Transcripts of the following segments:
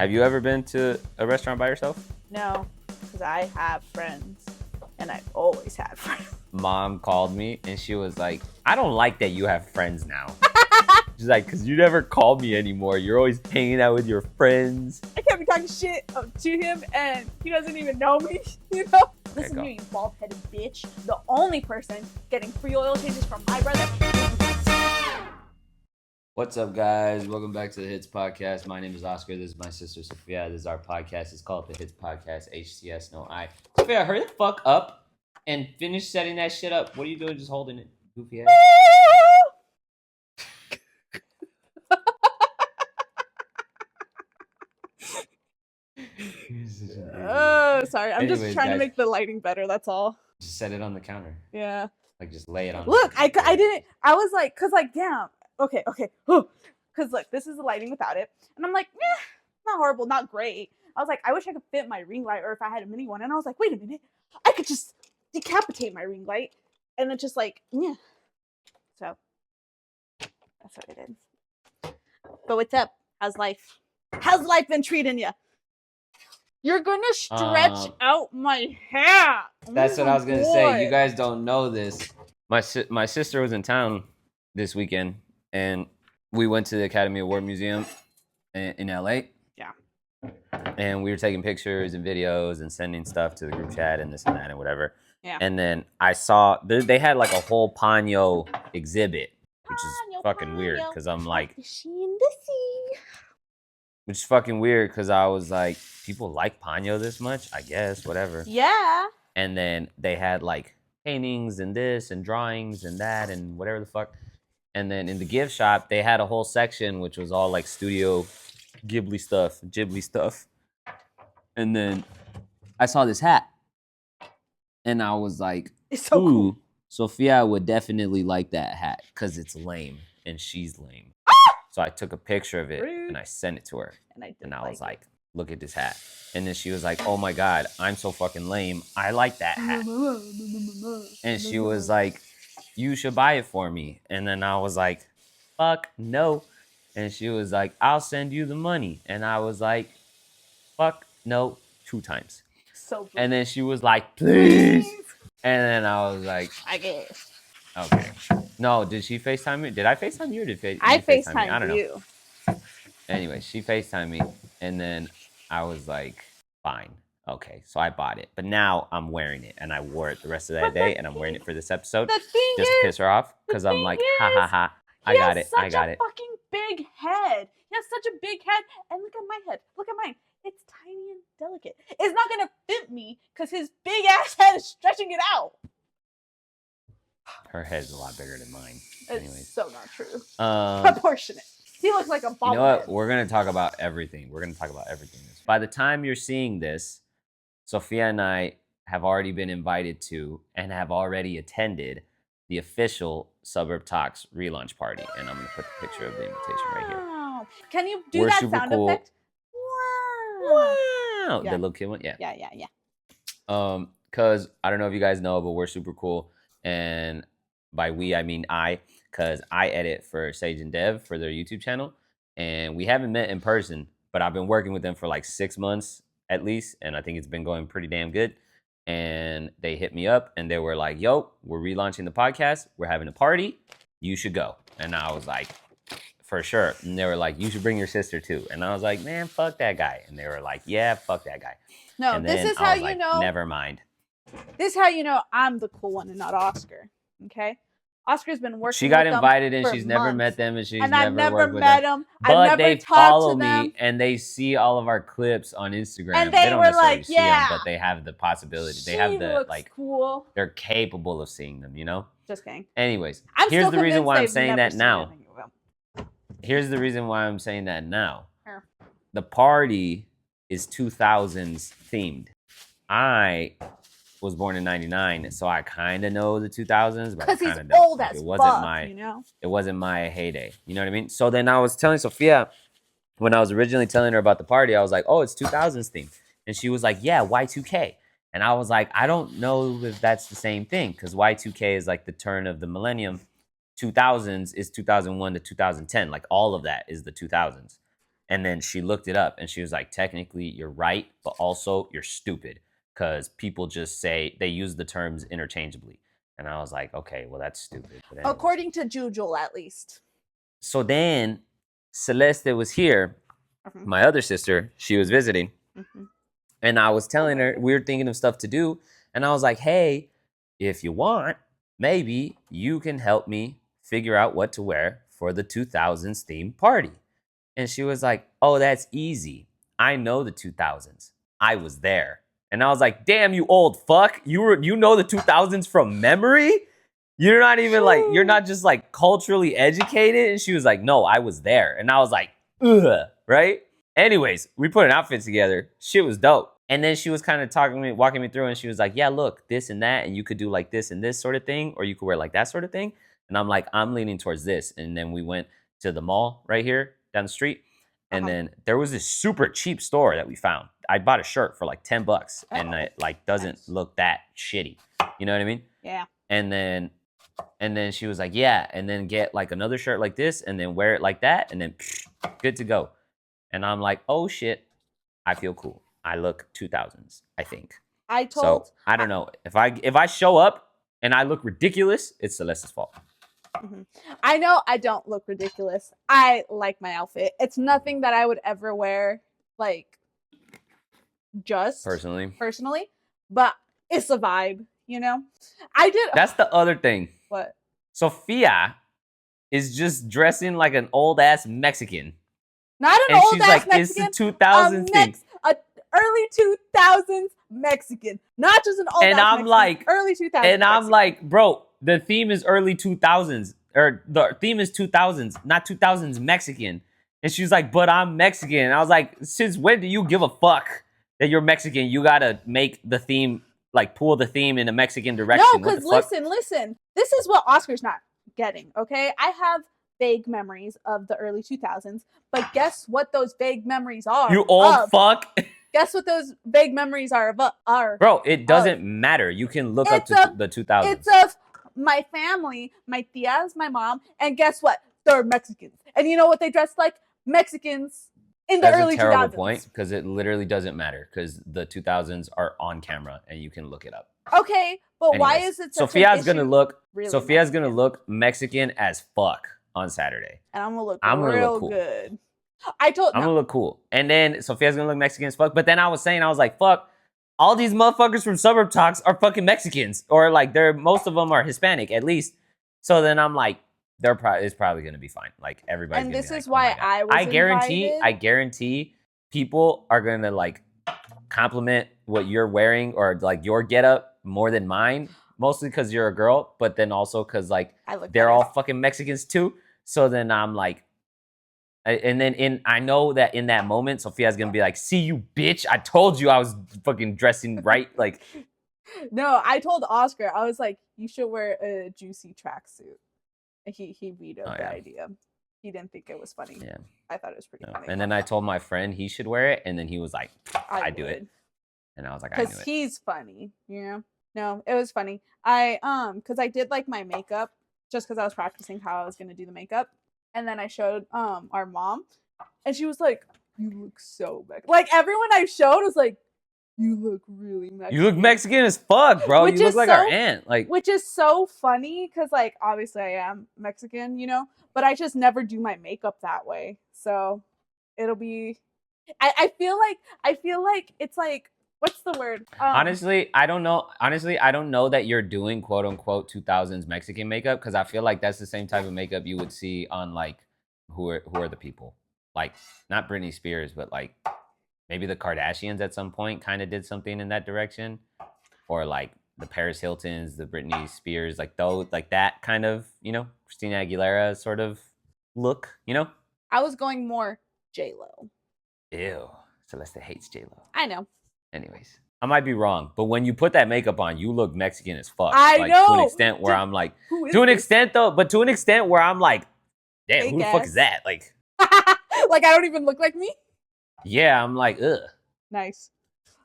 Have you ever been to a restaurant by yourself? No, because I have friends, and I've always had friends. Mom called me and she was like, I don't like that you have friends now. She's like, because you never call me anymore. You're always hanging out with your friends. I can't be talking shit to him, and he doesn't even know me, you know? Listen go. here, you bald-headed bitch. The only person getting free oil changes from my brother. What's up, guys? Welcome back to the Hits Podcast. My name is Oscar. This is my sister, Sofia. This is our podcast. It's called the Hits Podcast, HTS, no I. Sofia, hurry the fuck up and finish setting that shit up. What are you doing just holding it, goofy ass? Oh, sorry. I'm Anyways, just trying guys, to make the lighting better, that's all. Just set it on the counter. Yeah. Like, just lay it on. Look, I didn't, I was like, because like, damn. Okay. Because look, this is the lighting without it. And I'm like, not horrible, not great. I was like, I wish I could fit my ring light, or if I had a mini one. And I was like, wait a minute, I could just decapitate my ring light. And it's just like, yeah. So that's what I did. But what's up? How's life? How's life been treating you? You're gonna stretch out my hair. That's what I was gonna say. You guys don't know this. My sister was in town this weekend, and we went to the Academy Award Museum in LA. Yeah. And we were taking pictures and videos and sending stuff to the group chat and this and that and whatever. Yeah. And then I saw they had like a whole Ponyo exhibit, which is fucking weird because I'm like, which is fucking weird because I was like, people like Ponyo this much? I guess, whatever. Yeah. And then they had like paintings and this and drawings and that and whatever the fuck. And then in the gift shop, they had a whole section which was all like Studio Ghibli stuff. And then I saw this hat. And I was like, it's so cool. Sofia would definitely like that hat because it's lame and she's lame. So I took a picture of it and I sent it to her. And I was like, look at this hat. And then she was like, oh my God, I'm so fucking lame. I like that hat. And she was like, you should buy it for me. And then I was like, fuck no. And she was like, I'll send you the money. And I was like, fuck no, 2 times. So good. And then she was like, please. And then I was like, I guess. Okay. No, did she FaceTime me? Did I FaceTime you or did I FaceTime me? FaceTimed I don't know. you. Anyway, she FaceTimed me, and then I was like, fine. Okay, so I bought it. But now I'm wearing it, and I wore it the rest of that day, and I'm wearing it for this episode just to piss her off, because I'm like, ha ha ha, I got it. He has such a fucking big head. He has such a big head, and look at my head. Look at mine. It's tiny and delicate. It's not going to fit me, because his big ass head is stretching it out. Her head's a lot bigger than mine. It's so not true. Proportionate. He looks like a bobblehead. You know what? We're going to talk about everything. By the time you're seeing this, Sofia and I have already been invited to and have already attended the official Suburb Talks relaunch party. And I'm going to put the picture of the invitation right here. Can you do that sound effect? Wow. Yeah. The little kid one? Yeah. Yeah. Because I don't know if you guys know, but we're super cool. And by we, I mean I, because I edit for Sage and Dev for their YouTube channel. And we haven't met in person, but I've been working with them for like 6 months at least. And I think it's been going pretty damn good. And they hit me up and they were like, yo, we're relaunching the podcast. We're having a party. You should go. And I was like, for sure. And they were like, you should bring your sister too. And I was like, man, fuck that guy. And they were like, yeah, fuck that guy. No, and this is how you know. Never mind. This is how you know I'm the cool one and not Oscar. Okay? Oscar's been working. She got with invited them and she's never met them and she's I've never worked with met them. them. But they follow me and they see all of our clips on Instagram. And they don't were necessarily like, see them, yeah. but they have the possibility. She they have the looks like cool. They're capable of seeing them, you know? Just kidding. Anyways, I'm here's still the reason why I'm convinced they've saying never that seen now. anything of them. Here's the reason why I'm saying that now. Here. The party is 2000s themed. I was born in 99, so I kind of know the 2000s, but I Because he's kind of don't. old Like, as it wasn't fuck, my you know? it wasn't my heyday. You know what I mean? So then I was telling Sofia, when I was originally telling her about the party, I was like, oh, it's 2000s themed. And she was like, yeah, Y2K. And I was like, I don't know if that's the same thing, because Y2K is like the turn of the millennium. 2000s is 2001 to 2010. Like all of that is the 2000s. And then she looked it up and she was like, technically, you're right, but also you're stupid because people just say they use the terms interchangeably. And I was like, okay, well, that's stupid. But anyways. According to Jujul, at least. So then Celeste was here, my other sister, she was visiting. And I was telling her, we were thinking of stuff to do. And I was like, hey, if you want, maybe you can help me figure out what to wear for the 2000s theme party. And she was like, oh, that's easy. I know the 2000s. I was there. And I was like, damn, you old fuck. You know the 2000s from memory? You're not even like, you're not just like culturally educated. And she was like, no, I was there. And I was like, ugh, right? Anyways, we put an outfit together. Shit was dope. And then she was kind of walking me through, and she was like, yeah, look, this and that, and you could do like this and this sort of thing, or you could wear like that sort of thing. And I'm like, I'm leaning towards this. And then we went to the mall right here down the street. And then there was this super cheap store that we found. I bought a shirt for like $10 and it like doesn't look that shitty. You know what I mean? Yeah. And then she was like, yeah, and then get like another shirt like this and then wear it like that. And then good to go. And I'm like, oh shit, I feel cool. I look 2000s, I think. I don't know. If I show up and I look ridiculous, it's Celeste's fault. I know I don't look ridiculous. I like my outfit. It's nothing that I would ever wear, like, just personally, but it's a vibe, you know? That's the other thing. What? Sofia is just dressing like an old ass Mexican. Not an old ass Mexican. It's the 2000s thing. Early 2000s Mexican, not just an old. And I'm like, early 2000s. And I'm like, bro, the theme is early 2000s, or the theme is 2000s, not 2000s Mexican. And she's like, but I'm Mexican. And I was like, since when do you give a fuck that you're Mexican? You gotta make the theme, like, pull the theme in a Mexican direction. No, because listen. This is what Oscar's not getting. Okay, I have vague memories of the early 2000s, but guess what those vague memories are? You old fuck. Guess what those vague memories are? Bro, it doesn't matter. You can look up to the 2000s. It's of my family, my tias, my mom, and guess what? They're Mexicans. And you know what they dress like? Mexicans in the early 2000s. That's a terrible point, because it literally doesn't matter, because the 2000s are on camera and you can look it up. Okay, but anyways, why is it such Sofia's gonna look Mexican as fuck on Saturday. And I'm gonna look real good. I'm gonna look cool. And then Sofia's gonna look Mexican as fuck. But then I was like, fuck, all these motherfuckers from Suburb Talks are fucking Mexicans. Or like most of them are Hispanic at least. So then I'm like, it's probably gonna be fine. Like everybody's and gonna this is why I guarantee people are gonna like compliment what you're wearing or like your getup more than mine. Mostly because you're a girl, but then also because like they're all fucking Mexicans too. So then I'm like, and then I know that in that moment, Sofia's gonna be like, "See you, bitch! I told you I was fucking dressing right." Like, no, I told Oscar, I was like, "You should wear a juicy tracksuit." He vetoed the idea. He didn't think it was funny. Yeah, I thought it was pretty funny. And then I told my friend he should wear it, and then he was like, "I do it," and I was like, "I do it," because he's funny, you know. No, it was funny. Because I did like my makeup just because I was practicing how I was gonna do the makeup, and then I showed our mom, and she was like, "You look so Mexican." Like everyone I showed was like, "You look really Mexican." You look Mexican as fuck, bro. You look like our aunt. Like, which is so funny because like obviously I am Mexican, you know, but I just never do my makeup that way. So it'll be. I feel like it's like. What's the word? Honestly, I don't know. I don't know that you're doing quote unquote 2000s Mexican makeup, because I feel like that's the same type of makeup you would see on like who are the people, like not Britney Spears, but like maybe the Kardashians at some point kind of did something in that direction, or like the Paris Hiltons, the Britney Spears, like those, like that kind of, you know, Christina Aguilera sort of look, you know. I was going more J-Lo. Ew, Celeste hates J-Lo. I know. Anyways, I might be wrong, but when you put that makeup on, you look Mexican as fuck. I know. To an extent where I'm like, to an extent where I'm like, damn, who the fuck is that? Like, like I don't even look like me? Yeah, I'm like, ugh. Nice.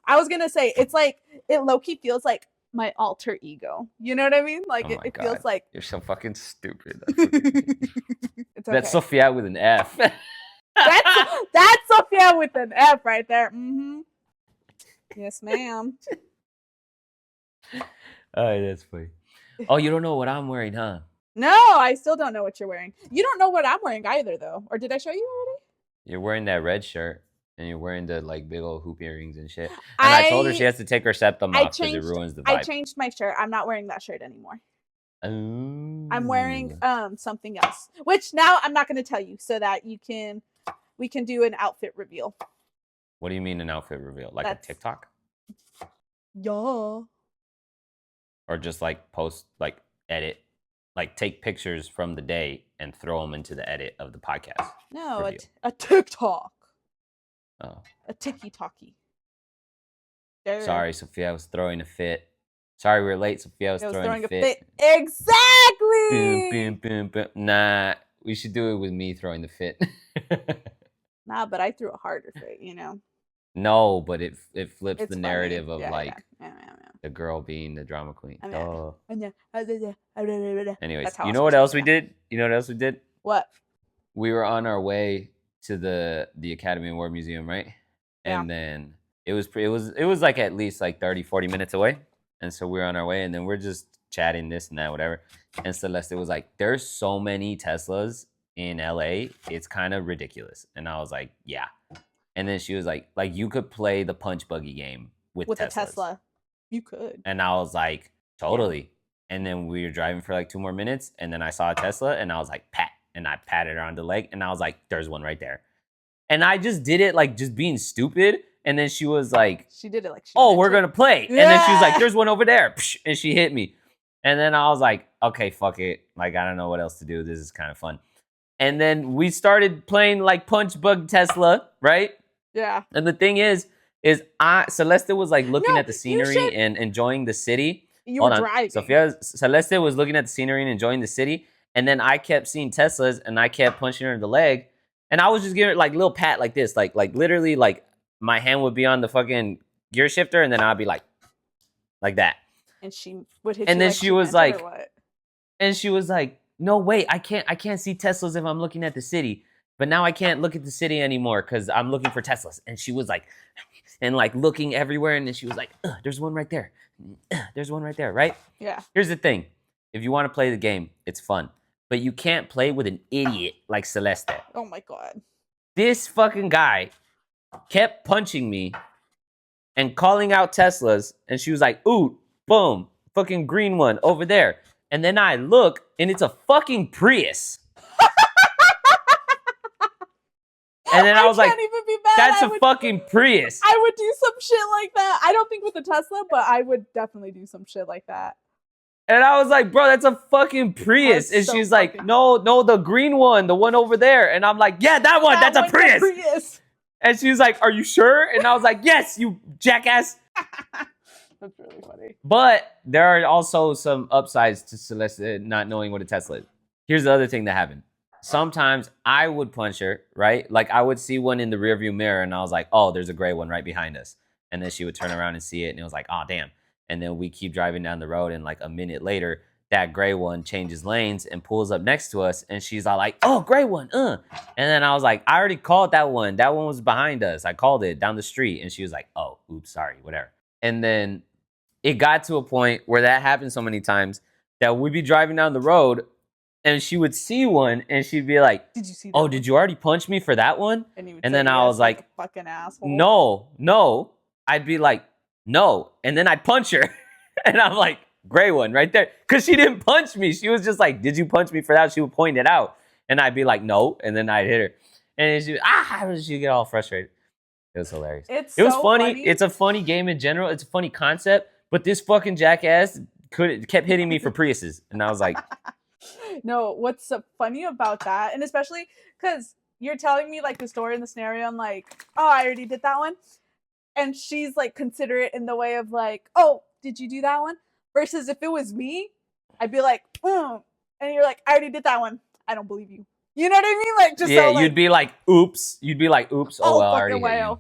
I was gonna say, it's like, it low-key feels like my alter ego. You know what I mean? Like, it feels like... You're so fucking stupid. That's okay. That's Sofia with an F. That's Sophia with an F right there. Mm-hmm. Yes, ma'am. Oh, that's funny. Oh, you don't know what I'm wearing, huh? No, I still don't know what you're wearing. You don't know what I'm wearing either, though. Or did I show you already? You're wearing that red shirt, and you're wearing the like big old hoop earrings and shit. And I told her she I has to take her septum I off because it changed ruins the I vibe. changed my shirt. I'm not wearing that shirt anymore. I'm wearing Ooh. something else. Which now I'm not going to tell you so that we can do an outfit reveal. What do you mean an outfit reveal? Like That's- a TikTok? Yeah. Or just like post, like edit, like take pictures from the day and throw them into the edit of the podcast? No, reveal? a TikTok. Oh. A tiki-talkie. Sorry, Sophia, I was throwing a fit. Sorry, we were late, Sophia. I was throwing a fit. Exactly. Boom, boom, boom, boom. Nah, we should do it with me throwing the fit. Nah, but I threw a harder fit, you know. No, but it flips It's the funny. narrative of Yeah, like yeah. the girl being the drama queen. I mean, Anyways, that's how you I know was what supposed else to we say did? You know what else we did? What? We were on our way to the Academy and War Museum, right? Yeah. And then it was like at least like 30, 40 minutes away. And so we were on our way, and then we're just chatting this and that, whatever. And Celeste was like, there's so many Teslas in LA, it's kind of ridiculous. And I was like, yeah. And then she was like you could play the punch buggy game with a Teslas. Tesla. You could. And I was like, totally. Yeah. And then we were driving for like 2 more minutes, and then I saw a Tesla, and I was like, pat. And I patted her on the leg, and I was like, there's one right there. And I just did it like just being stupid. And then she was like, she did it like, oh, we're going to play. Yeah. And then she was like, there's one over there. And she hit me. And then I was like, okay, fuck it. Like, I don't know what else to do. This is kind of fun. And then we started playing like Punch Bug Tesla, right? Yeah. And the thing is Celeste was like looking at the scenery and enjoying the city. You were driving. Celeste was looking at the scenery and enjoying the city. And then I kept seeing Teslas, and I kept punching her in the leg. And I was just giving her like little pat like this, like literally like my hand would be on the fucking gear shifter, and then I'd be like that. And she would hit. And you then like she was like, what? And she was like, no, wait, I can't see Teslas if I'm looking at the city. But now I can't look at the city anymore because I'm looking for Teslas. And she was like, and like looking everywhere, and then she was like, there's one right there. There's one right there, right? Yeah. Here's the thing. If you want to play the game, it's fun. But you can't play with an idiot like Celeste. Oh my God. This fucking guy kept punching me and calling out Teslas, and she was like, ooh, boom, fucking green one over there. And then I look, and it's a fucking Prius. And then I was like, that's a fucking Prius. I would do some shit like that. I don't think with a Tesla, but I would definitely do some shit like that. And I was like, bro, that's a fucking Prius. And she's like, no, the green one, the one over there. And I'm like, yeah, that one, that's a Prius. And she was like, are you sure? And I was like, yes, you jackass. That's really funny. But there are also some upsides to Celeste not knowing what a Tesla is. Here's the other thing that happened. Sometimes I would punch her, right? Like I would see one in the rearview mirror, and I was like, oh, there's a gray one right behind us. And then she would turn around and see it, and it was like, oh, damn. And then we keep driving down the road, and like a minute later, that gray one changes lanes and pulls up next to us, and she's all like, oh, gray one, And then I was like, I already called that one. That one was behind us. I called it down the street, and she was like, oh, oops, sorry, whatever. And then it got to a point where that happened so many times that we'd be driving down the road, and she would see one, and she'd be like, did you see that? Oh, did you already punch me for that one? And then I was like, fucking asshole. No. I'd be like, no. And then I'd punch her. And I'm like, gray one right there. Because she didn't punch me. She was just like, did you punch me for that? She would point it out. And I'd be like, no. And then I'd hit her. And she'd get all frustrated. It was hilarious. It was so funny. It's a funny game in general. It's a funny concept. But this fucking jackass kept hitting me for Priuses. And I was like... No, what's so funny about that, and especially because you're telling me like the story and the scenario, I'm like, oh, I already did that one. And she's like considerate in the way of like, oh, did you do that one? Versus if it was me, I'd be like, and you're like, I already did that one. I don't believe you. You know what I mean? Like, just yeah, so, like, you'd be like, oops. Oh, well, I already hit you.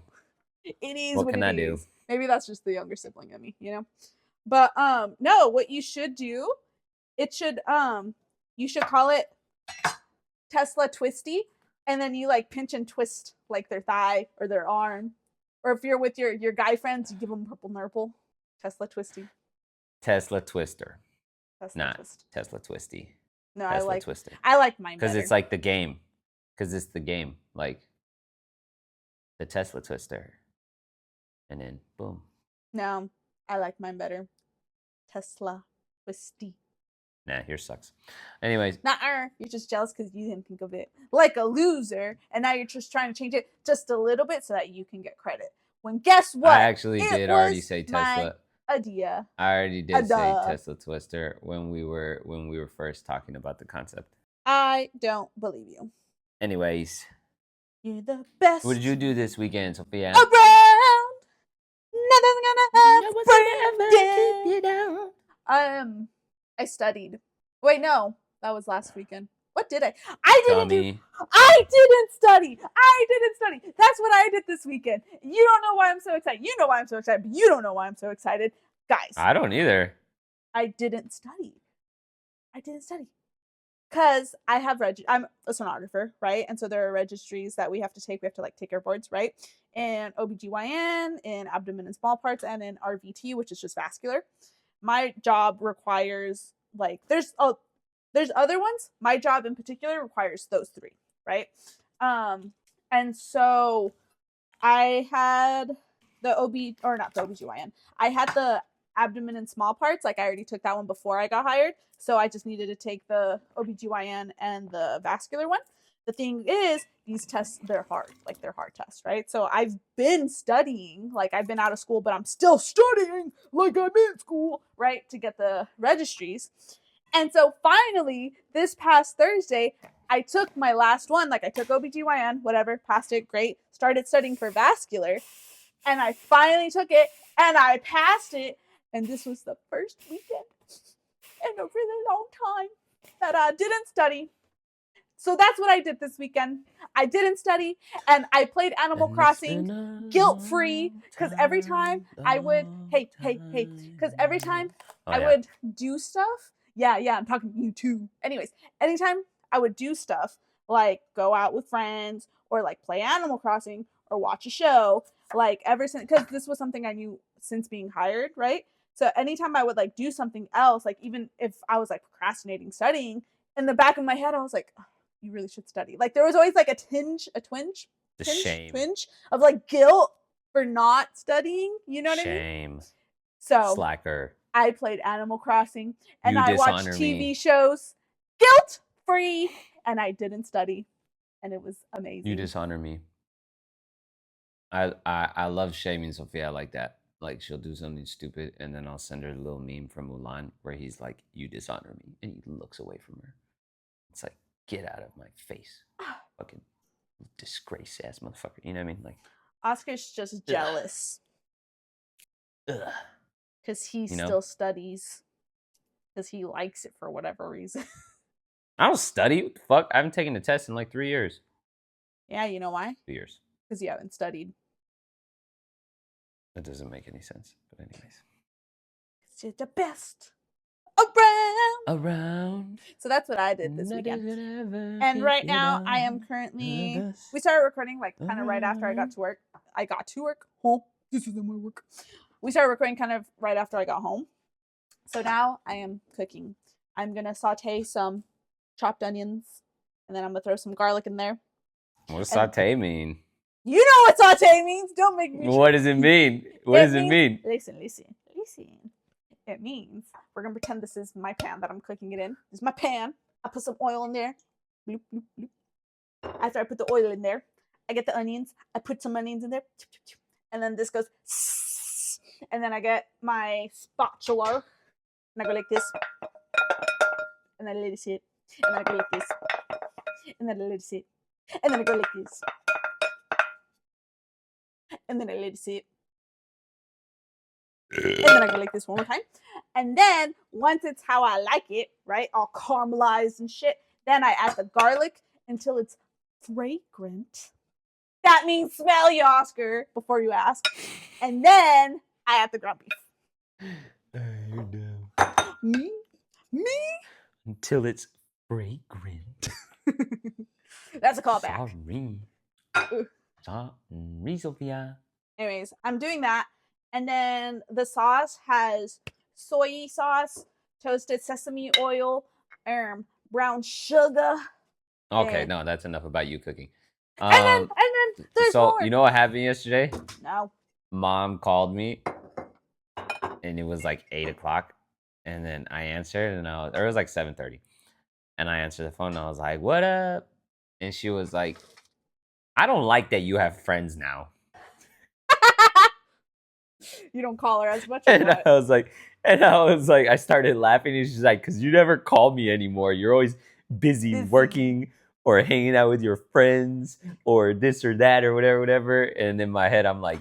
It is what can I do? Maybe that's just the younger sibling of me, you know? But no, what you should do, you should call it Tesla Twisty, and then you like pinch and twist like their thigh or their arm. Or if you're with your guy friends, you give them purple nurple. Tesla twisty. Tesla twister, Tesla not twist. Tesla twisty. No, Tesla twister. I like mine Because better. it's like the game. Because it's the game. Like the Tesla twister. And then boom. No, I like mine better. Tesla twisty. Nah, yours sucks. Anyways. Nuh-uh. You're just jealous because you didn't think of it like a loser, and now you're just trying to change it just a little bit so that you can get credit. When guess what? I actually did already say Tesla. Idea. I already did say Tesla twister when we were first talking about the concept. I don't believe you. Anyways. You're the best. What did you do this weekend, Sophia? Around. Nothing's gonna keep you down. I studied. Wait, no, that was last weekend. What did I? I didn't study. That's what I did this weekend. You don't know why I'm so excited. You know why I'm so excited, but you don't know why I'm so excited. Guys. I don't either. I didn't study. Because I have I'm a sonographer, right? And so there are registries that we have to take. We have to like take our boards, right? And OBGYN, in abdomen and small parts, and in RVT, which is just vascular. My job requires like there's other ones. My job in particular requires those three, right? And so I had the OBGYN. I had the abdomen and small parts. Like I already took that one before I got hired. So I just needed to take the OBGYN and the vascular one. The thing is, these tests, they're hard. Like they're hard tests, right? So I've been studying, like I've been out of school, but I'm still studying like I'm in school, right? To get the registries. And so finally, this past Thursday, I took my last one. Like I took OBGYN, whatever, passed it, great. Started studying for vascular. And I finally took it and I passed it. And this was the first weekend in a really long time that I didn't study. So that's what I did this weekend. I didn't study and I played Animal Crossing guilt-free because every time I would, because every time I would do stuff, I'm talking to you too. Anyways, anytime I would do stuff like go out with friends or like play Animal Crossing or watch a show, like ever since, because this was something I knew since being hired, right? So anytime I would like do something else, like even if I was like procrastinating studying, in the back of my head, I was like, oh, you really should study. Like there was always like a twinge of like guilt for not studying. You know what I mean? Shame. So slacker. I played Animal Crossing and I watched TV shows guilt free and I didn't study and it was amazing. You dishonor me. I love shaming Sophia like that. Like she'll do something stupid and then I'll send her a little meme from Mulan where he's like, you dishonor me. And he looks away from her. It's like, get out of my face. Fucking disgrace ass motherfucker. You know what I mean? Like Oscar's just jealous. Because he still studies. Because he likes it for whatever reason. I don't study. What the fuck? I haven't taken a test in like 3 years. Yeah, you know why? 2 years. Because you haven't studied. That doesn't make any sense. But anyways. You're the best around. So that's what I did this weekend. And right now I am currently, we started recording like kind of right after I got to work. This isn't my work. We started recording kind of right after I got home. So now I am cooking. I'm going to saute some chopped onions and then I'm going to throw some garlic in there. What does saute mean? You know what saute means. Don't make me. What does it mean? What does it mean? Listen. It means we're going to pretend this is my pan that I'm cooking it in. This is my pan. I put some oil in there. Bloop, bloop, bloop. After I put the oil in there, I get the onions. I put some onions in there. And then this goes. And then I get my spatula. And I go like this. And then I let it sit. And then I go like this. And then I let it sit. And then I go like this. And then I let it sit. And then I go like this one more time. And then once it's how I like it, right, all caramelized and shit, then I add the garlic until it's fragrant. That means smelly, Oscar, before you ask. And then I add the ground beef. You're dumb. Me? Until it's fragrant. That's a callback. Sorry. Ooh. Sorry, Sophia. Anyways, I'm doing that. And then the sauce has soy sauce, toasted sesame oil, brown sugar. Okay, and, no, that's enough about you cooking. and then there's So more. you know what happened yesterday? No. Mom called me, and it was like 8 o'clock, and then I answered, and or it was like 7:30, and I answered the phone, and I was like, "What up?" And she was like, "I don't like that you have friends now." You don't call her as much as And what? I was like, I started laughing, and she's like, "Cause you never call me anymore. You're always busy working or hanging out with your friends or this or that or whatever." And in my head, I'm like,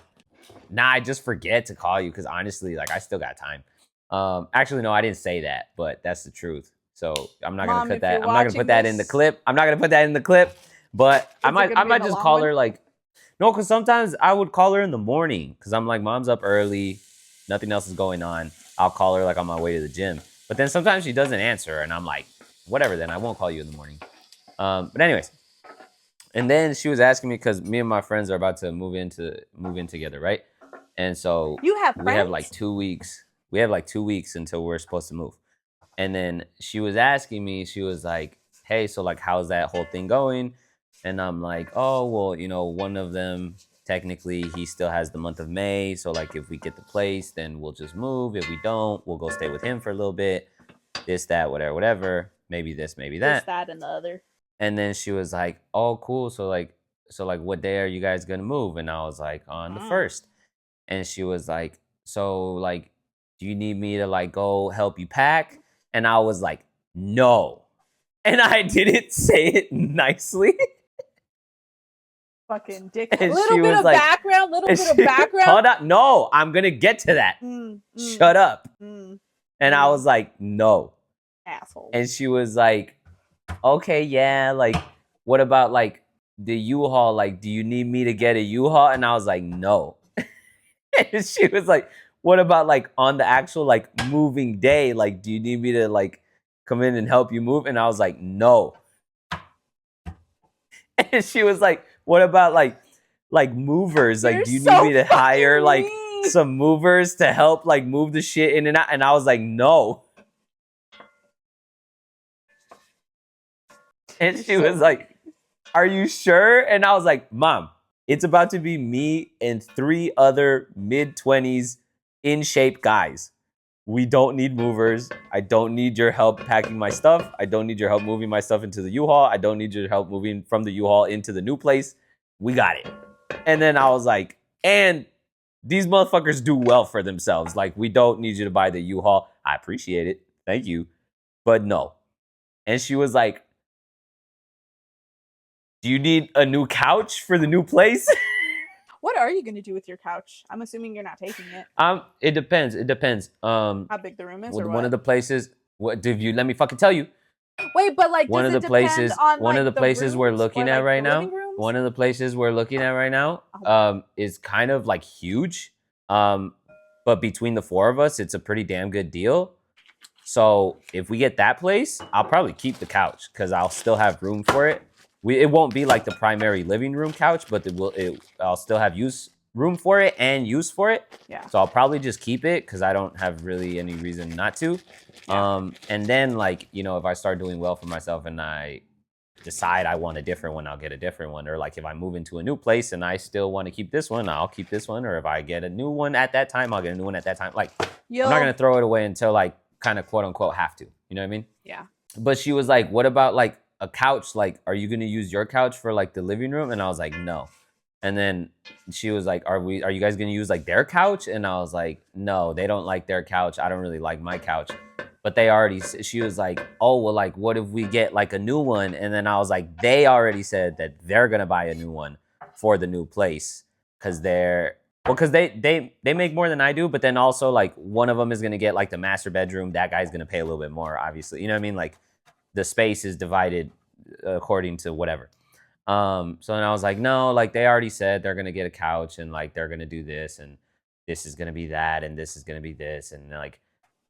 "Nah, I just forget to call you because honestly, like I still got time." Actually, no, I didn't say that, but that's the truth. So I'm not gonna Mom, cut if that. you're I'm not gonna put watching that in the this, clip. I'm not gonna put that in the clip. But I is it gonna be might in the just long call one? her like, no, because sometimes I would call her in the morning because I'm like, mom's up early, nothing else is going on. I'll call her like on my way to the gym. But then sometimes she doesn't answer, and I'm like, whatever. Then I won't call you in the morning. But anyways, and then she was asking me because me and my friends are about to move in together, right? And so You have we have like friends? 2 weeks. We have like 2 weeks until we're supposed to move. And then she was asking me, she was like, "Hey, so like, how's that whole thing going?" And I'm like, "Oh, well, one of them, technically, he still has the month of May. So like, if we get the place, then we'll just move. If we don't, we'll go stay with him for a little bit. This, that, whatever, whatever. Maybe this, maybe This, that." that, and the other. And then she was like, "Oh, cool. So like, what day are you guys gonna move?" And I was like, "On the first." And she was like, "So like, do you need me to like go help you pack?" And I was like, "No." And I didn't say it nicely. Fucking dick. And Little she bit was of like, background. Little bit of background. hold up. No, I'm gonna get to that. Shut up. And I was like, "No." Asshole. And she was like, "Okay, yeah, like, what about like the U-Haul? Like, do you need me to get a U-Haul?" And I was like, "No." And she was like, "What about like on the actual like moving day? Like, do you need me to like come in and help you move?" And I was like, "No." And she was like, "What about like movers? Like, You're do you need so me to hire fucking like mean. some movers to help like move the shit in and out?" And I was like, "No." And she was like, "Are you sure?" And I was like, "Mom, it's about to be me and 3 other mid-20s in shape guys. We don't need movers. I don't need your help packing my stuff. I don't need your help moving my stuff into the U-Haul. I don't need your help moving from the U-Haul into the new place. We got it." And then I was like, "And these motherfuckers do well for themselves. Like, we don't need you to buy the U-Haul. I appreciate it. Thank you. But no." And she was like, "Do you need a new couch for the new place?" What are you gonna do with your couch? I'm assuming you're not taking it. It depends. It depends. How big the room is, or One what? of the places. What did you let me fucking tell you? Wait, but like, One does of it the depend places. on One like of the the places we're rooms looking or at like right the now. living rooms? One of the places we're looking at right now. Is kind of like huge. But between the four of us, it's a pretty damn good deal. So if we get that place, I'll probably keep the couch because I'll still have room for it. It won't be like the primary living room couch, but I'll still have room for it and use for it. Yeah. So I'll probably just keep it because I don't have really any reason not to. Yeah. And then like, if I start doing well for myself and I decide I want a different one, I'll get a different one. Or like if I move into a new place and I still want to keep this one, I'll keep this one. Or if I get a new one at that time, I'll get a new one at that time. Like, I'm not gonna throw it away until like kind of quote unquote have to. You know what I mean? Yeah. But she was like, "What about like a couch? Like, are you gonna use your couch for like the living room?" And I was like, "No." And then she was like, Are you guys gonna use like their couch?" And I was like, "No, they don't like their couch. I don't really like my couch." But she was like, "Oh, well, like, what if we get like a new one?" And then I was like, "They already said that they're gonna buy a new one for the new place because they make more than I do, but then also like one of them is gonna get like the master bedroom. That guy's gonna pay a little bit more, obviously. You know what I mean? Like the space is divided according to whatever. So then I was like, no, like they already said they're gonna get a couch and like they're gonna do this and this is gonna be that and this is gonna be this and like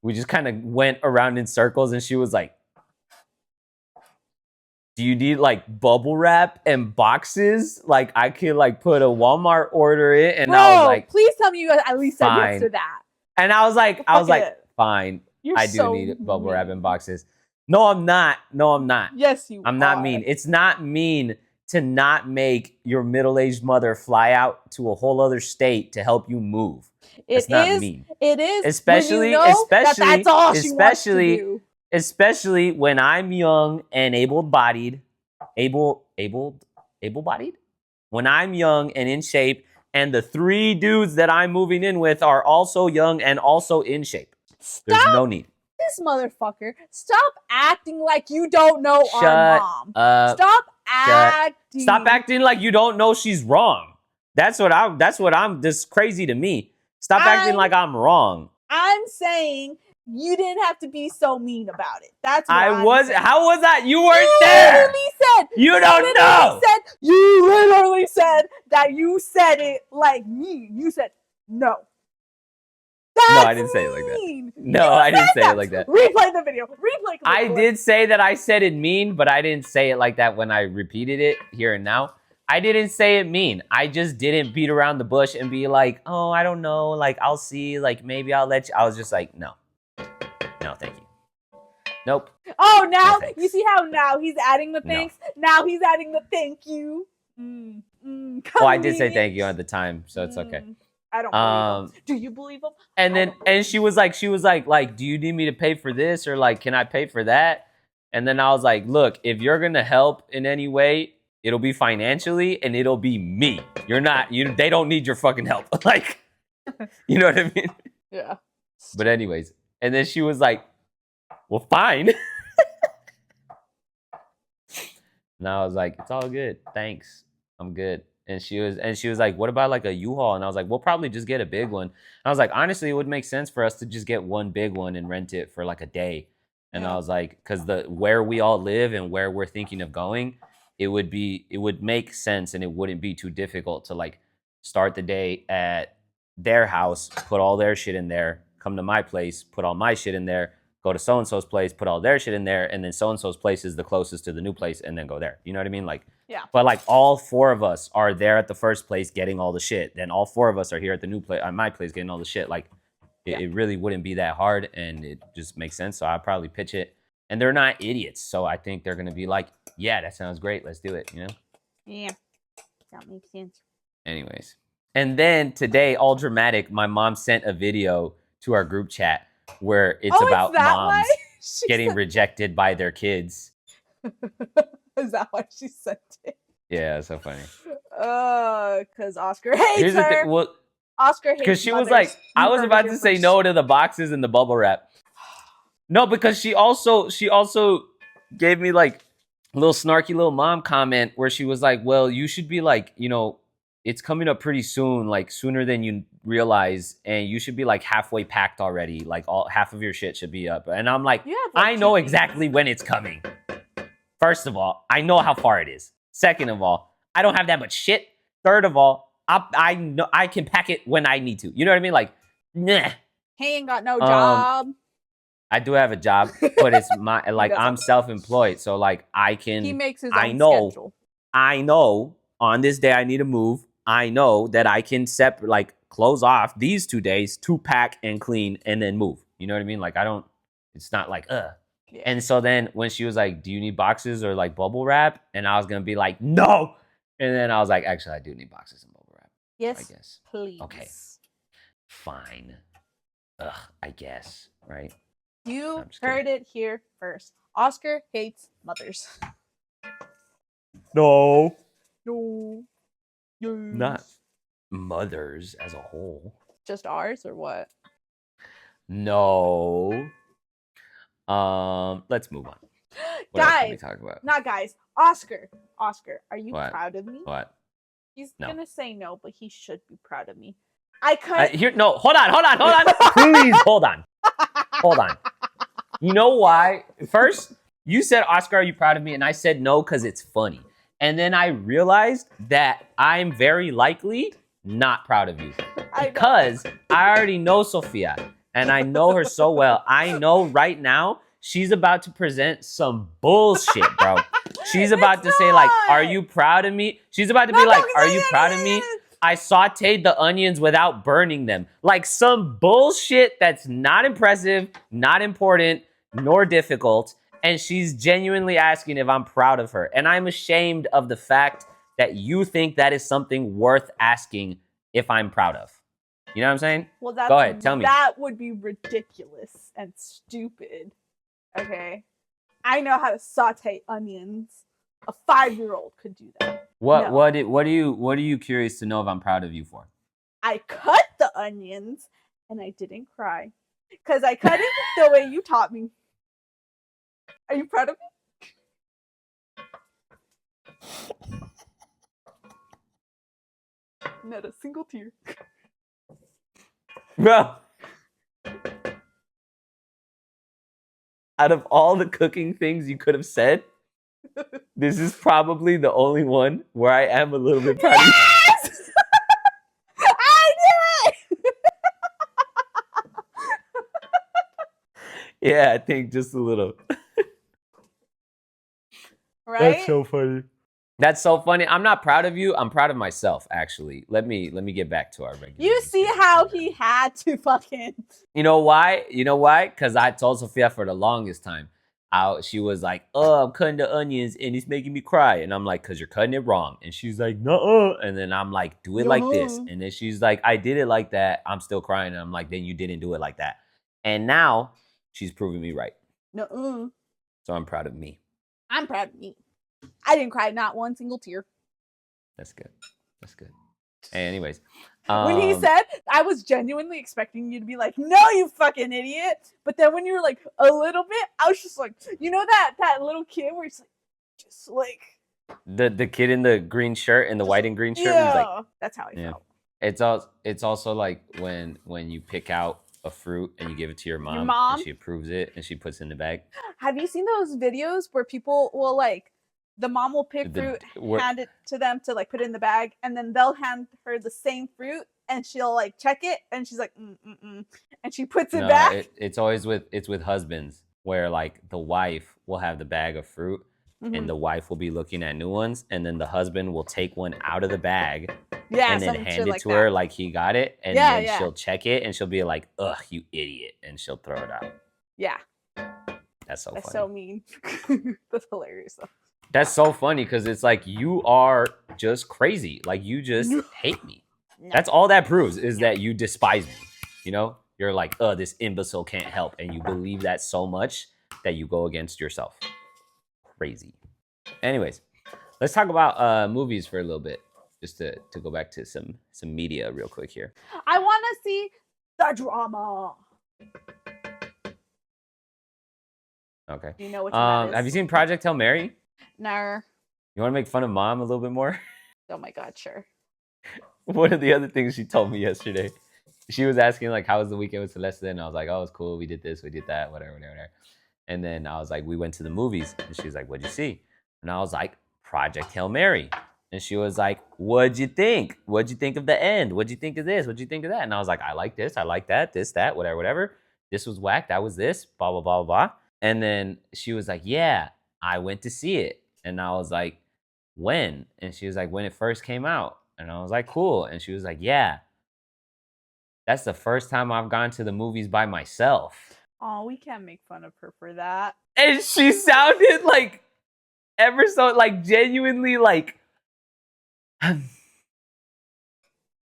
we just kind of went around in circles and she was like, do you need like bubble wrap and boxes? Like I could like put a Walmart order in, and I was Bro, like, please tell me you at least said yes fine. to that. And I was like, fine. You're I do so need bubble wrap mean. and boxes. No, I'm not. No, I'm not. Yes, you I'm not are. mean. It's not mean to not make your middle-aged mother fly out to a whole other state to help you move. It's not mean. It is. Especially, when you know that's all she wants to do. Especially when I'm young and able-bodied. Able-bodied? When I'm young and in shape, and the 3 dudes that I'm moving in with are also young and also in shape. There's no need. This motherfucker, stop acting like you don't know our mom. Stop acting. Stop acting like you don't know she's wrong. That's what I'm this crazy to me. Stop acting like I'm wrong. I'm saying you didn't have to be so mean about it. That's what I was saying. How was that? You weren't there. You don't know. You literally said that you said it like me. You said no. No, I didn't say it like that. No, I didn't say it like that. Replay the video. Replay. I did say that I said it mean, but I didn't say it like that when I repeated it here and now. I didn't say it mean. I just didn't beat around the bush and be like, oh, I don't know. Like, I'll see. Like, maybe I'll let you. I was just like, no. No, thank you. Nope. Oh, now no you see how now he's adding the thanks? No. Now he's adding the thank you. Well, I did say thank you at the time, so it's okay. I don't believe him. Do you believe him? And she was like, do you need me to pay for this, or like, can I pay for that? And then I was like, look, if you're gonna help in any way, it'll be financially and it'll be me. They don't need your fucking help. Like, you know what I mean? Yeah. But anyways, and then she was like, well, fine. And I was like, it's all good. Thanks. I'm good. And she was like, what about like a U-Haul? And I was like, we'll probably just get a big one. And I was like, honestly, it would make sense for us to just get one big one and rent it for like a day. And I was like, because where we all live and where we're thinking of going, it would make sense, and it wouldn't be too difficult to like start the day at their house, put all their shit in there, come to my place, put all my shit in there, go to so-and-so's place, put all their shit in there, and then so-and-so's place is the closest to the new place, and then go there. You know what I mean? Like, yeah. But like all 4 of us are there at the first place getting all the shit. Then all 4 of us are here at the new place, at my place, getting all the shit. Like, it really wouldn't be that hard, and it just makes sense. So I'd probably pitch it. And they're not idiots, so I think they're gonna be like, yeah, that sounds great. Let's do it, you know? Yeah. That makes sense. Anyways. And then today, all dramatic, my mom sent a video to our group chat where it's about moms getting rejected by their kids. Is that why she sent it? Yeah, it's so funny. Because Oscar hates her. Oscar hates because she was like, I was about to say no to the boxes and the bubble wrap. No, because she also gave me like a little snarky little mom comment where she was like, well, you should be like, you know, it's coming up pretty soon, like sooner than you realize, and you should be like halfway packed already. Like half of your shit should be up. And I'm like, I know exactly when it's coming. First of all, I know how far it is. Second of all, I don't have that much shit. Third of all, I know I can pack it when I need to. You know what I mean? Like, nah. He ain't got no job. I do have a job, but it's my like I'm self-employed, so like I can. He makes his own schedule. I know on this day I need to move. I know that I can close off these 2 days to pack and clean and then move. You know what I mean? Like it's not like Yeah. And so then when she was like, do you need boxes or like bubble wrap? And I was gonna be like, no. And then I was like, actually, I do need boxes and bubble wrap. Yes, I guess. please. Okay. Fine. I guess. Right? You heard it here first. Oscar hates mothers. No. No. Not mothers as a whole. Just ours or what? No. Let's move on. What else can we talk about? Not guys. Oscar, are you proud of me? What? He's gonna say no, but he should be proud of me. No, hold on. Please, hold on. You know why? First, you said, Oscar, are you proud of me? And I said no because it's funny. And then I realized that I'm very likely not proud of you. Because I already know Sofia. And I know her so well. I know right now she's about to present some bullshit, bro. She's about It's to say like, not. "Are you proud of me?" She's about to No, be like, don't "Are say you proud of me? it. I sauteed the onions without burning them." Like some bullshit that's not impressive, not important, nor difficult. And she's genuinely asking if I'm proud of her. And I'm ashamed of the fact that you think that is something worth asking if I'm proud of. You know what I'm saying? Well, Go ahead, tell me. that would be ridiculous and stupid. Okay, I know how to saute onions. A 5-year-old could do that. What No. what are you curious to know if I'm proud of you for? I cut the onions and I didn't cry because I cut it the way you taught me. Are you proud of me? Not a single tear. Bro. Out of all the cooking things you could have said, this is probably the only one where I am a little bit proud of you. Yes! I did it! Yeah, I think just a little. Right? That's so funny. That's so funny. I'm not proud of you. I'm proud of myself, actually. Let me get back to our regular. You see how he had to fucking. You know why? You know why? Because I told Sofia for the longest time. She was like, "Oh, I'm cutting the onions and it's making me cry." And I'm like, "Cause you're cutting it wrong." And she's like, "No." And then I'm like, "Do it like this." No. And then she's like, "I did it like that." I'm still crying. And I'm like, "Then you didn't do it like that." And now she's proving me right. No. So I'm proud of me. I'm proud of me. I didn't cry not one single tear. That's good. That's good. Anyways. When he said, I was genuinely expecting you to be like, "No, you fucking idiot." But then when you were like a little bit, I was just like, you know that little kid where he's like, just like the kid in the green shirt and the white and green shirt. Yeah, Was like, that's how I felt. It's also like when you pick out a fruit and you give it to your mom, and she approves it and she puts it in the bag. Have you seen those videos where people will like the mom will pick fruit, hand it to them to like put it in the bag, and then they'll hand her the same fruit and she'll like check it and she's like and she puts it back? It's always with husbands where like the wife will have the bag of fruit and the wife will be looking at new ones, and then the husband will take one out of the bag and then hand it to her like he got it, and then she'll check it and she'll be like, "Ugh, you idiot," and she'll throw it out. Yeah. That's so funny. That's so mean. That's hilarious though. That's so funny because it's like you are just crazy. Like you just hate me. No. That's all that proves is that you despise me. You know? You're like, "Oh, this imbecile can't help." And you believe that so much that you go against yourself. Crazy. Anyways, let's talk about movies for a little bit. Just to go back to some media real quick here. I want to see the drama. Okay. Do you know which one that is? Have you seen Project Hail Mary? No. You want to make fun of Mom a little bit more? Oh my God, sure. One of the other things she told me yesterday, she was asking like, "How was the weekend with Celeste?" And I was like, "Oh, it was cool. We did this, we did that, whatever." And then I was like, "We went to the movies." And she was like, "What'd you see?" And I was like, "Project Hail Mary." And she was like, "What'd you think? What'd you think of the end? What'd you think of this? What'd you think of that?" And I was like, "I like this, I like that, this, that, whatever. This was whack, that was this, blah, blah, blah, blah." And then she was like, "Yeah, I went to see it." And I was like, "When?" And she was like, "When it first came out." And I was like, "Cool." And she was like, "Yeah, that's the first time I've gone to the movies by myself." Oh, we can't make fun of her for that. And she sounded like ever so like genuinely like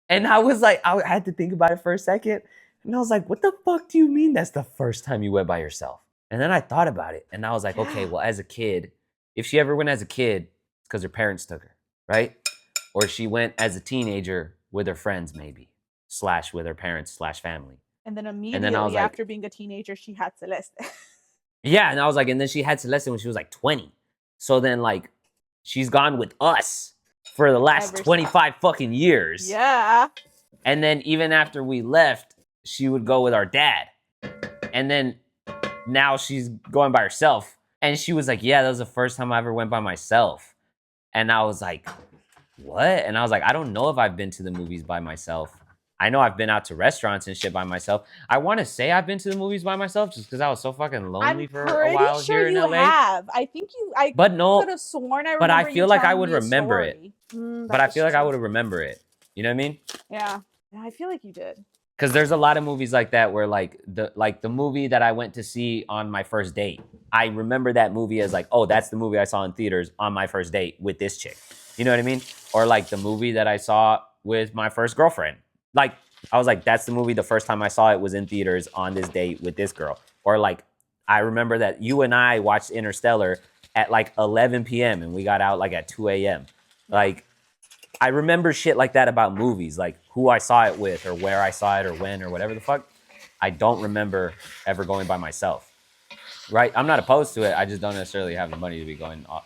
and I was like, I had to think about it for a second. And I was like, "What the fuck do you mean that's the first time you went by yourself?" And then I thought about it and I was like, okay, well, as a kid, if she ever went as a kid, it's because her parents took her, right? Or she went as a teenager with her friends, maybe, / with her parents / family. And then immediately after being a teenager, she had Celeste. Yeah, and I was like, and then she had Celeste when she was like 20. So then like, she's gone with us for the last 25 fucking years. Yeah. And then even after we left, she would go with our dad. And then now she's going by herself. And she was like, "Yeah, that was the first time I ever went by myself." And I was like, "What?" And I was like, "I don't know if I've been to the movies by myself I know I've been out to restaurants and shit by myself. I want to say I've been to the movies by myself just because I was so fucking lonely I'm for a pretty while sure here in you LA. have. I think you. I But could no, have sworn I but I remember you feel like I telling would me a remember it. story. But That I is feel like I true. would remember it. You know what I mean? Yeah. Yeah, I feel like you did. Because there's a lot of movies like that where like the movie that I went to see on my first date, I remember that movie as like, oh, that's the movie I saw in theaters on my first date with this chick. You know what I mean? Or like the movie that I saw with my first girlfriend. Like I was like, that's the movie the first time I saw it was in theaters on this date with this girl. Or like I remember that you and I watched Interstellar at like 11 p.m. and we got out like at 2 a.m. Like I remember shit like that about movies, like who I saw it with or where I saw it or when or whatever the fuck. I don't remember ever going by myself. Right? I'm not opposed to it. I just don't necessarily have the money to be going out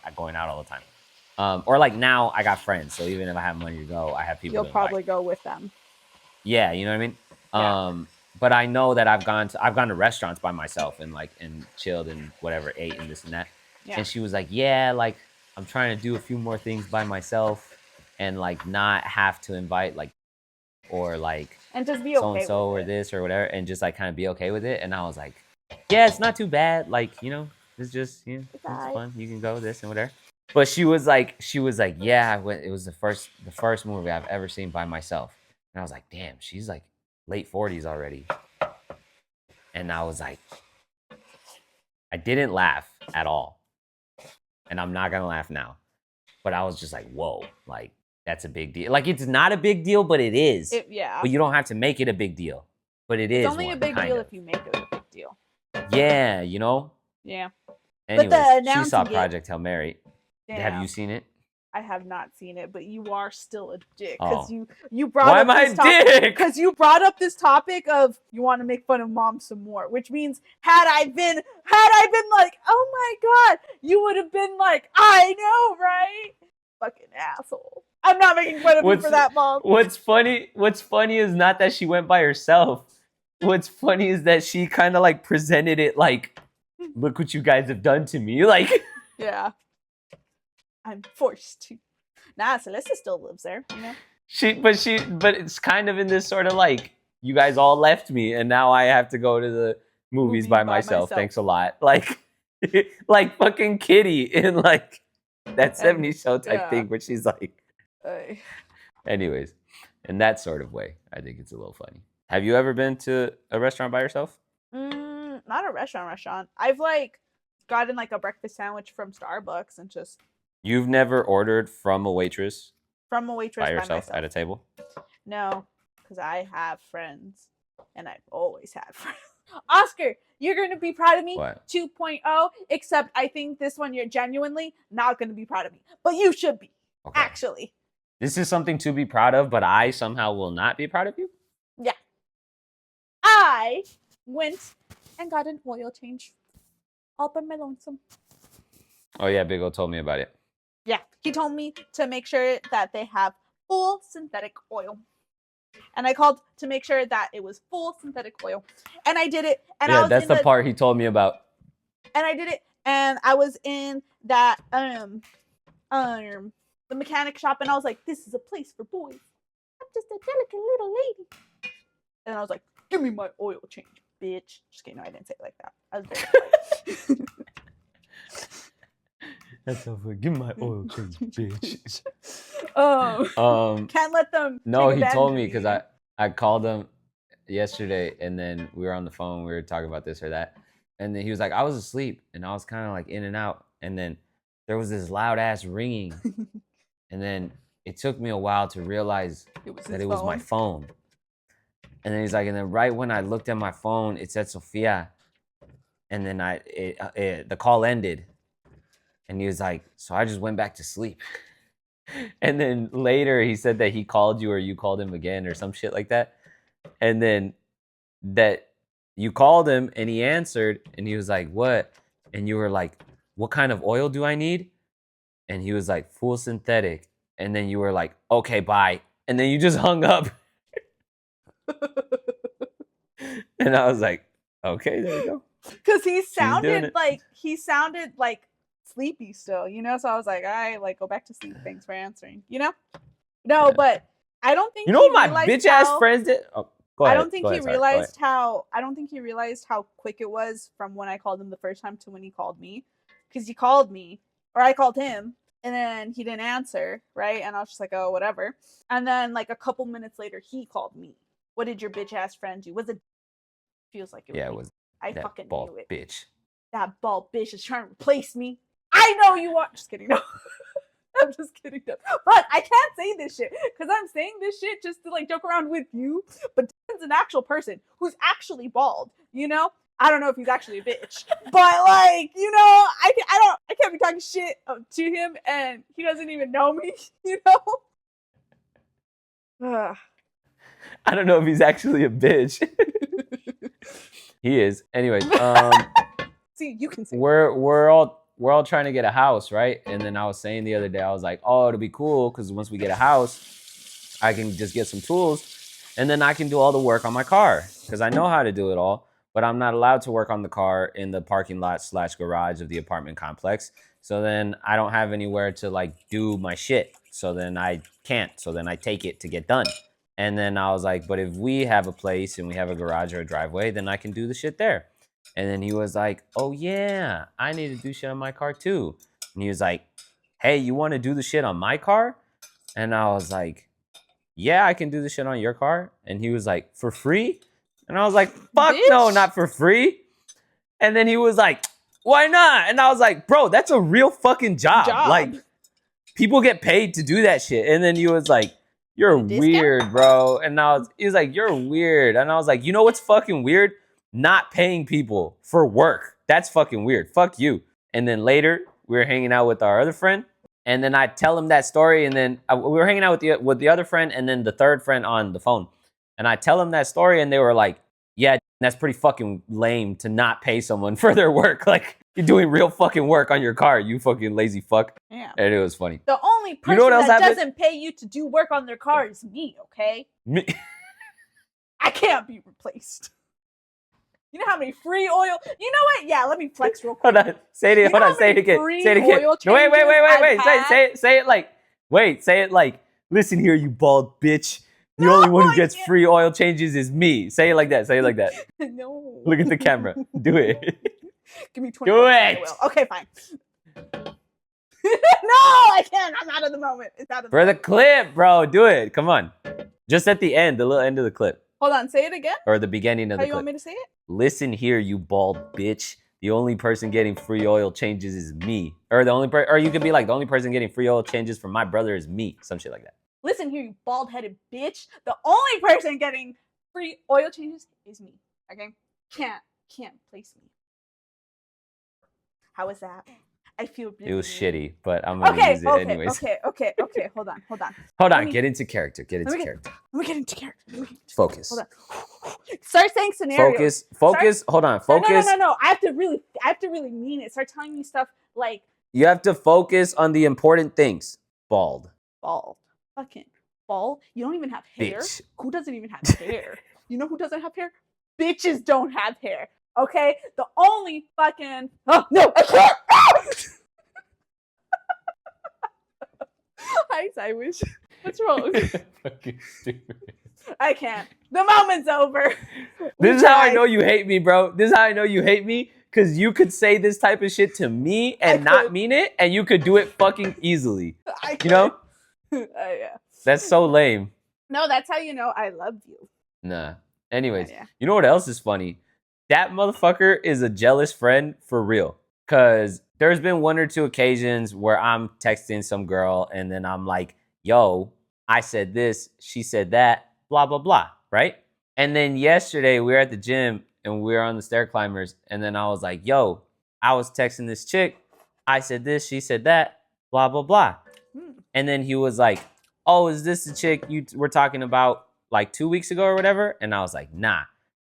all the time. Or like now I got friends, so even if I have money to go, I have people You'll to invite. probably go with them. Yeah, you know what I mean? Yeah. But I know that I've gone to restaurants by myself and like and chilled and whatever, ate and this and that. Yeah. And she was like, yeah, like I'm trying to do a few more things by myself and like not have to invite like or like And just be so okay and so with or it. this or whatever and just like kind of be okay with it. And I was like, yeah, it's not too bad. Like, it's just, it's Alright. fun. You can go this and whatever. But she was like, yeah, it was the first movie I've ever seen by myself. And I was like, damn, she's like late 40s already. And I was like, I didn't laugh at all. And I'm not gonna laugh now. But I was just like, whoa, like that's a big deal. Like it's not a big deal, but it is. Yeah. But you don't have to make it a big deal. But it is. It's only one, a big kind deal of. if you make it a big deal. Yeah, Yeah. Anyways, But the she saw announcing it- Project Hail Mary. Damn. Have you seen it? I have not seen it, but you are still a dick Oh. because you brought Why up am I this a topic dick? because you brought up this topic of you want to make fun of mom some more, which means had I been like, oh my god, you would have been like, I know, right? Fucking asshole. I'm not making fun of you for that, mom. What's funny is not that she went by herself. What's funny is that she kind of like presented it like, look what you guys have done to me. Like, yeah. I'm forced to. Nah, Celeste still lives there, you know? But it's kind of in this sort of like, you guys all left me and now I have to go to the movies by myself. Thanks a lot. Like, like fucking Kitty in like that 70s show type thing where she's like, anyways, in that sort of way, I think it's a little funny. Have you ever been to a restaurant by yourself? Not a restaurant. I've like gotten like a breakfast sandwich from Starbucks and just. You've never ordered from a waitress? From a waitress by yourself at a table? No, because I have friends, and I've always had friends. Oscar, you're going to be proud of me. What? 2.0, except I think this one you're genuinely not going to be proud of me. But you should be, actually. This is something to be proud of, but I somehow will not be proud of you? Yeah. I went and got an oil change all by my lonesome. Oh yeah, Big O told me about it. Yeah, he told me to make sure that they have full synthetic oil. And I called to make sure that it was full synthetic oil. And I did it. And yeah, that's the part he told me about. And I did it. And I was in that the mechanic shop, and I was like, this is a place for boys. I'm just a delicate little lady. And I was like, give me my oil change, bitch. Just kidding, no, I didn't say it like that. I was very polite. That's so funny. Give me my oil change, bitch. Can't let them. No, he told me because I called him yesterday and then we were on the phone. We were talking about this or that. And then he was like, I was asleep and I was kind of like in and out. And then there was this loud ass ringing. And then it took me a while to realize that it was my phone. And then he's like, and then right when I looked at my phone, it said Sofia. And then the call ended. And he was like, so I just went back to sleep. And then later he said that he called you or you called him again or some shit like that. And then that you called him and he answered and he was like, what? And you were like, what kind of oil do I need? And he was like, full synthetic. And then you were like, okay, bye. And then you just hung up. And I was like, okay, there you go. Because he sounded like sleepy still, you know? So I was like, all right, like, go back to sleep. Thanks for answering, you know? No, but I don't think You know he what my realized bitch ass how- friends did? Oh, go ahead. I don't think Go he ahead, sorry, go ahead. realized how. I don't think he realized how quick it was from when I called him the first time to when he called me, because he called me or I called him, and then he didn't answer, right? And I was just like, oh, whatever. And then like a couple minutes later, he called me. What did your bitch ass friend do? Was it? Feels like it was. Yeah, it me. was I that fucking bald knew it. bitch. That bald bitch is trying to replace me. I know you are. Just kidding. No. I'm just kidding. No. But I can't say this shit because I'm saying this shit just to like joke around with you. But Dylan's an actual person who's actually bald. You know, I don't know if he's actually a bitch, but like, you know, I can't be talking shit to him and he doesn't even know me. You know. I don't know if he's actually a bitch. He is. Anyways, See, you can say we're all trying to get a house, right? And then I was saying the other day, I was like, oh, it'll be cool because once we get a house, I can just get some tools, and then I can do all the work on my car because I know how to do it all. But I'm not allowed to work on the car in the parking lot / garage of the apartment complex. So then I don't have anywhere to like do my shit. So then I can't. So then I take it to get done. And then I was like, but if we have a place and we have a garage or a driveway, then I can do the shit there. And then he was like, oh yeah, I need to do shit on my car too. And he was like, hey, you want to do the shit on my car? And I was like, yeah, I can do the shit on your car. And he was like, for free? And I was like, fuck no, Bitch. not for free. And then he was like, why not? And I was like, bro, that's a real fucking job. Like, people get paid to do that shit. And then he was like, you're weird, bro. And he was like, you're weird. And I was like, you know what's fucking weird? Not paying people for work. That's fucking weird. Fuck you. And then later, we were hanging out with our other friend. And then I tell him that story. And then we were hanging out with the other friend and then the third friend on the phone. And I tell them that story and they were like, yeah, that's pretty fucking lame to not pay someone for their work. Like, you're doing real fucking work on your car, you fucking lazy fuck. Yeah. And it was funny. The only person that doesn't pay you to do work on their car is me, okay? Me. I can't be replaced. You know how many free oil? You know what? Yeah, let me flex real quick. Hold on. Say it. Hold on. Say it again. Say it again. No, wait. Say it like, listen here, you bald bitch. The only one who gets free oil changes is me. Say it like that. Say it like that. No. Look at the camera. Do it. Give me 20 Do minutes. it. Okay, fine. No, I can't. I'm out of the moment. It's out of the For the clip, bro. Do it. Come on. Just at the end, the little end of the clip. Hold on. Say it again. Or the beginning of the clip. How you want me to say it? Listen here, you bald bitch. The only person getting free oil changes is me. Or or you could be like, the only person getting free oil changes from my brother is me. Some shit like that. Listen here, you bald-headed bitch. The only person getting free oil changes is me. Okay? Can't place me. How was that? I feel really. It was shitty, but I'm gonna use it anyways. Okay. Hold on. Hold on. Get into character. Let me get into character. Focus. Hold on. Start saying scenarios. Focus. Hold on. Focus. No. I have to really mean it. Start telling me stuff like. You have to focus on the important things. Bald. Fucking bald. You don't even have hair. Bitch. Who doesn't even have hair? You know who doesn't have hair? Bitches don't have hair. Okay? The only fucking. Oh, no, I can't! I wish. What's wrong? Fucking stupid. I can't. The moment's over. This is how I know you hate me, bro. This is how I know you hate me. Because you could say this type of shit to me and not mean it, and you could do it fucking easily. You know? Yeah. That's so lame. No, that's how you know I love you. Nah. Anyways, Yeah. You know what else is funny? That motherfucker is a jealous friend for real. Because there's been one or two occasions where I'm texting some girl and then I'm like, yo, I said this, she said that, blah, blah, blah, right? And then yesterday we were at the gym and we were on the stair climbers. And then I was like, yo, I was texting this chick. I said this, she said that, blah, blah, blah. And then he was like, oh, is this the chick you were talking about like 2 weeks ago or whatever? And I was like, nah,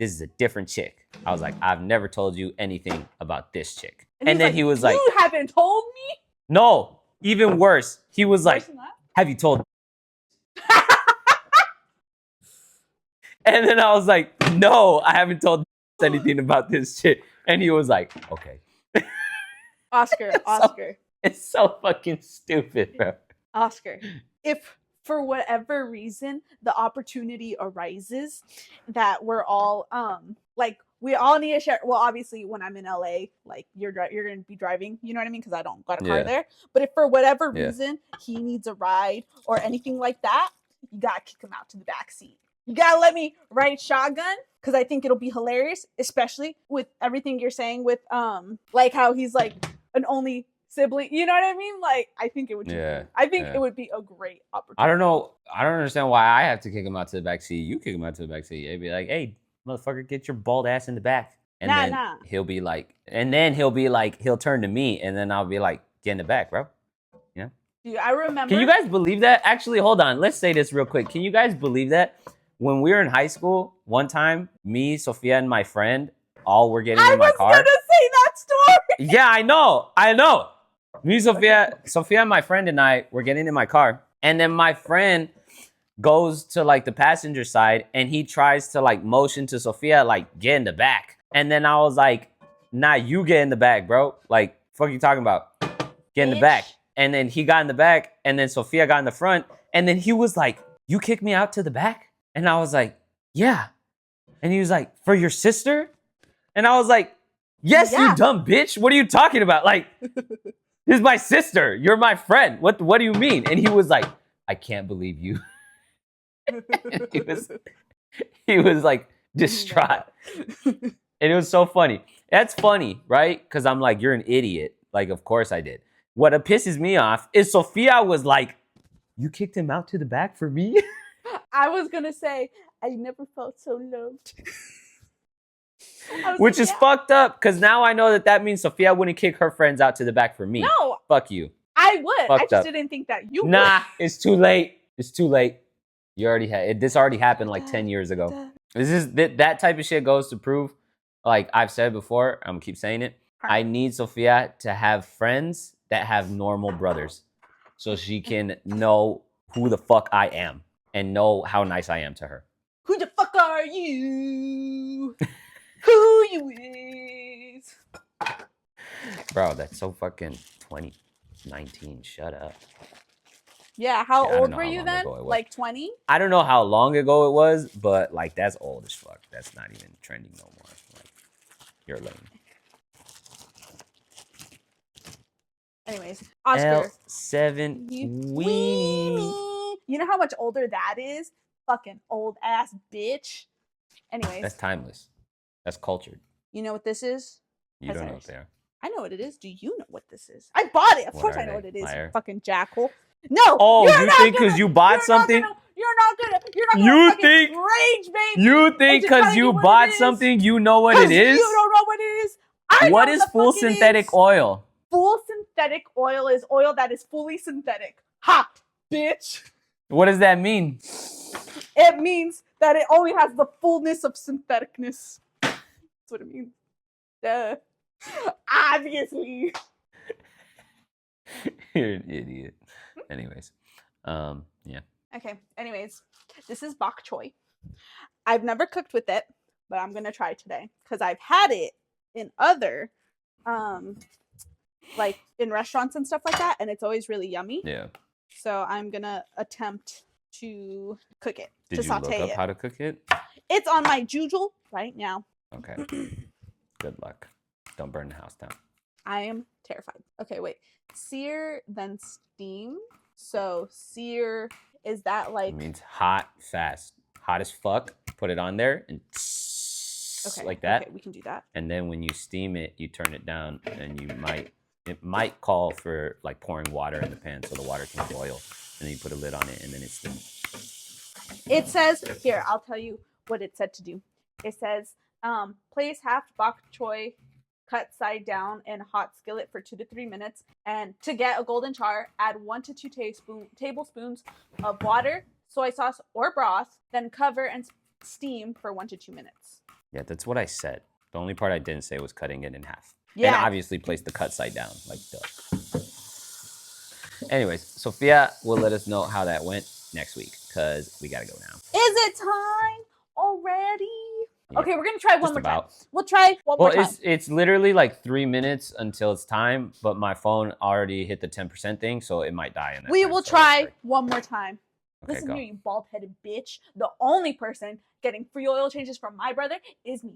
this is a different chick. I was like, I've never told you anything about this chick. And then he was like, you haven't told me? No, even worse. He was like, have you told? And then I was like, no, I haven't told anything about this shit. And he was like, okay. Oscar. It's so fucking stupid, bro. Oscar, if for whatever reason, the opportunity arises that we're all like we all need to share. Well, obviously, when I'm in LA, like you're gonna be driving, you know what I mean? Because I don't got a car Yeah. there. But if for whatever Yeah. reason he needs a ride or anything like that, you gotta kick him out to the back seat. You gotta let me ride shotgun because I think it'll be hilarious, especially with everything you're saying with like how he's like an only sibling. You know what I mean? Like I think it would. Yeah, I think yeah. it would be a great opportunity. I don't know. I don't understand why I have to kick him out to the back seat. You kick him out to the back seat. It'd be like, hey, motherfucker, get your bald ass in the back. And then he'll be like, he'll turn to me, and then I'll be like, get in the back, bro. Yeah. Dude, I remember. Can you guys believe that? Actually, hold on. Let's say this real quick. Can you guys believe that? When we were in high school, one time, me, Sofia, and my friend all were getting in my car. I was gonna say that story. Yeah, I know. Me, Sofia, and my friend and I were getting in my car, and then my friend goes to like the passenger side, and he tries to like motion to Sofia, like get in the back. And then I was like, nah, you get in the back, bro. Like, fuck you talking about? Get in the back. And then he got in the back, and then Sofia got in the front, and then he was like, you kicked me out to the back? And I was like, yeah. And he was like, for your sister? And I was like, yes, you dumb bitch. What are you talking about? Like, this is my sister. You're my friend. What do you mean? And he was like, I can't believe you. he was like distraught. And it was so funny. That's funny, right? Because I'm like, you're an idiot. Like, of course I did. What pisses me off is Sofia was like, you kicked him out to the back for me? I was gonna say, I never felt so loved. Which is fucked up, because now I know that means Sofia wouldn't kick her friends out to the back for me. No. Fuck you. I would. Fucked I up. just didn't think that you would. Nah, it's too late. It's too late. You already had it. This already happened like 10 years ago. This is that type of shit goes to prove, like I've said before, I'm gonna keep saying it. I need Sofia to have friends that have normal brothers, so she can know who the fuck I am and know how nice I am to her. Who the fuck are you? Who you is? Bro, that's so fucking 2019. Shut up. Yeah, how old were you then? Like 20? I don't know how long ago it was, but like that's old as fuck. That's not even trending no more. Like, you're lame. Anyways, Oscar. L7 weenie. You know how much older that is? Fucking old ass bitch. Anyways. That's timeless. That's cultured. You know what this is? You don't know what they are. I know what it is. Do you know what this is? I bought it. Of course I know what it is. Liar. Fucking jackal. No. Oh, you think because you bought something? You're not gonna think rage, baby. You think because you bought something, you know what it is? You don't know what it is. What is full synthetic oil? Full synthetic oil is oil that is fully synthetic. Ha, bitch. What does that mean? It means that it only has the fullness of syntheticness. That's what it means. Duh. Obviously. You're an idiot. Anyways, yeah. Okay. Anyways, this is bok choy. I've never cooked with it, but I'm gonna try today because I've had it in other, like in restaurants and stuff like that, and it's always really yummy. Yeah. So I'm gonna attempt to cook it. Did you look up how to cook it? It's on my Jujul right now. Okay. Good luck. Don't burn the house down. I am terrified. Okay, wait. Sear, then steam. So sear, is that like... It means hot, fast. Hot as fuck. Put it on there and like that. Okay, we can do that. And then when you steam it, you turn it down, and it might call for like pouring water in the pan so the water can boil. And then you put a lid on it, and then it's steamed. It says, here, I'll tell you what it said to do. It says, place half bok choy cut side down in a hot skillet for 2 to 3 minutes. And to get a golden char, add 1 to 2 tablespoons of water, soy sauce, or broth. Then cover and steam for 1 to 2 minutes. Yeah, that's what I said. The only part I didn't say was cutting it in half. Yeah. And obviously place the cut side down, like duh. Anyways, Sofia will let us know how that went next week, because we gotta go now. Is it time already? Yeah. Okay, we're gonna try one more time. We'll try one more time. Well, it's literally like 3 minutes until it's time, but my phone already hit the 10% thing, so it might die in that We time, will try one more time. Okay, Listen go. here, you bald-headed bitch. The only person getting free oil changes from my brother is me.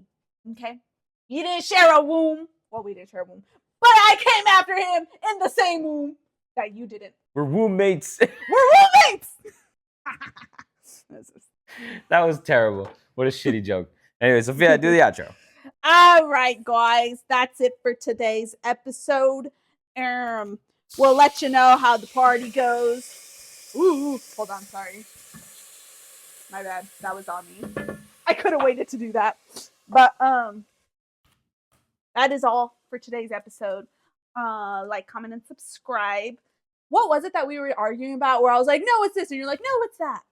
Okay? You didn't share a womb. Well, we didn't share a womb. But I came after him in the same womb that you didn't. We're roommates. We're roommates! That was terrible. What a shitty joke. Anyway, Sophia, do the outro. All right, guys. That's it for today's episode. We'll let you know how the party goes. Ooh, hold on, sorry. My bad. That was on me. I could have waited to do that. But that is all for today's episode. Like, comment, and subscribe. What was it that we were arguing about where I was like, no, it's this, and you're like, no, it's that?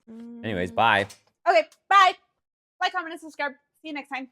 Anyways, bye. Okay, bye. Like, comment, and subscribe. See you next time.